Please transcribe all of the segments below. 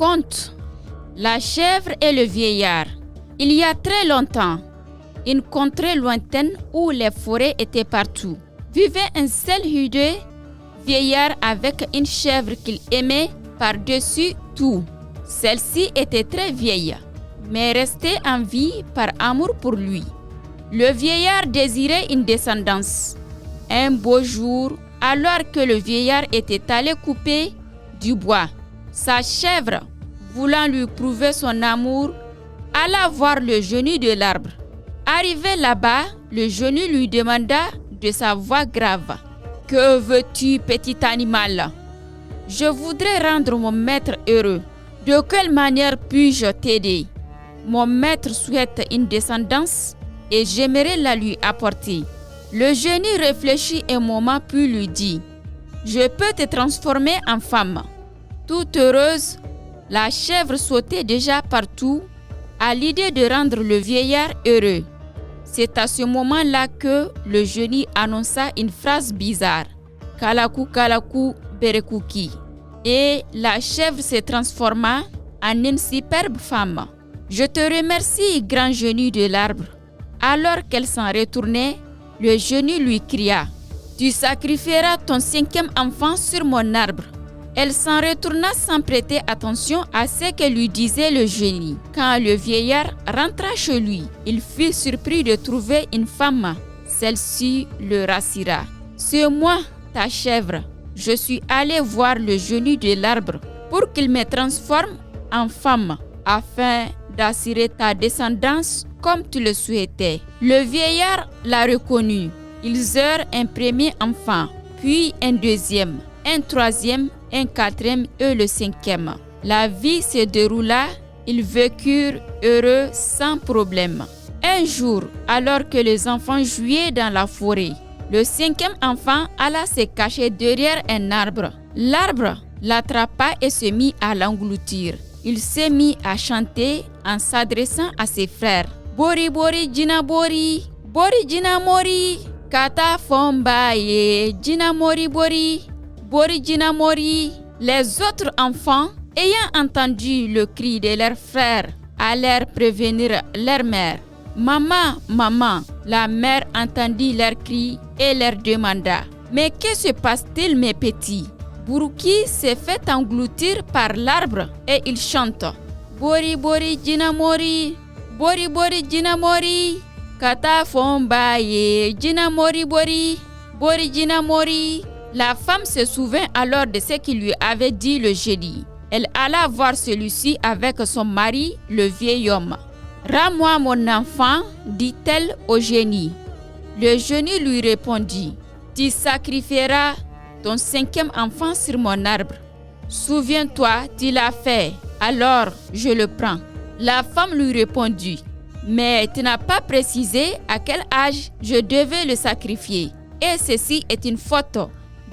Conte. La chèvre et le vieillard. Il y a très longtemps, une contrée lointaine où les forêts étaient partout, vivait un seul hideux vieillard avec une chèvre qu'il aimait par-dessus tout. Celle-ci était très vieille, mais restait en vie par amour pour lui. Le vieillard désirait une descendance. Un beau jour, alors que le vieillard était allé couper du bois, sa chèvre, voulant lui prouver son amour, alla voir le genu de l'arbre. Arrivé là-bas, le genu lui demanda de sa voix grave: « Que veux-tu, petit animal ? Je voudrais rendre mon maître heureux. De quelle manière puis-je t'aider ? Mon maître souhaite une descendance et j'aimerais la lui apporter. » Le génie réfléchit un moment puis lui dit: « Je peux te transformer en femme. » Toute heureuse, la chèvre sautait déjà partout à l'idée de rendre le vieillard heureux. C'est à ce moment-là que le génie annonça une phrase bizarre: « Kalaku kalaku berekuki » et la chèvre se transforma en une superbe femme. « Je te remercie, grand génie de l'arbre. » Alors qu'elle s'en retournait, le génie lui cria: « Tu sacrifieras ton 5e enfant sur mon arbre. » Elle s'en retourna sans prêter attention à ce que lui disait le génie. Quand le vieillard rentra chez lui, il fut surpris de trouver une femme. Celle-ci le rassura. « C'est moi, ta chèvre. Je suis allé voir le génie de l'arbre pour qu'il me transforme en femme, afin d'assurer ta descendance comme tu le souhaitais. » Le vieillard la reconnut. Ils eurent un premier enfant, puis un deuxième, un troisième, un 4e et le 5e. La vie se déroula, ils vécurent heureux sans problème. Un jour, alors que les enfants jouaient dans la forêt, le 5e enfant alla se cacher derrière un arbre. L'arbre l'attrapa et se mit à l'engloutir. Il s'est mis à chanter en s'adressant à ses frères. « Bori bori jina bori, bori jina mori, kata fombaye jina mori bori. Bori jina mori » Les autres enfants, ayant entendu le cri de leurs frères, allèrent prévenir leur mère. « Maman, maman !» La mère entendit leurs cris et leur demanda: « Mais que se passe-t-il, mes petits ?» Buruki s'est fait engloutir par l'arbre et il chante: « Bori bori jina mori, bori bori jina mori, kata fombaye jina mori bori, bori jina mori. » La femme se souvint alors de ce qu'il lui avait dit le génie. Elle alla voir celui-ci avec son mari, le vieil homme. « Rends-moi mon enfant, dit-elle au génie. Le génie lui répondit: « Tu sacrifieras ton 5e enfant sur mon arbre. Souviens-toi, tu l'as fait, alors je le prends. » La femme lui répondit: « Mais tu n'as pas précisé à quel âge je devais le sacrifier. Et ceci est une faute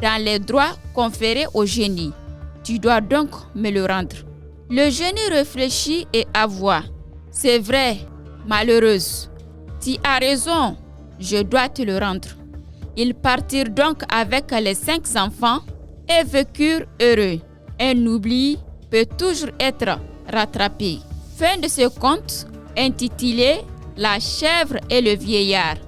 dans les droits conférés au génie. Tu dois donc me le rendre. » Le génie réfléchit et avoua: « C'est vrai, malheureuse. Tu as raison, je dois te le rendre. » Ils partirent donc avec les 5 enfants et vécurent heureux. Un oubli peut toujours être rattrapé. Fin de ce conte intitulé « La chèvre et le vieillard ».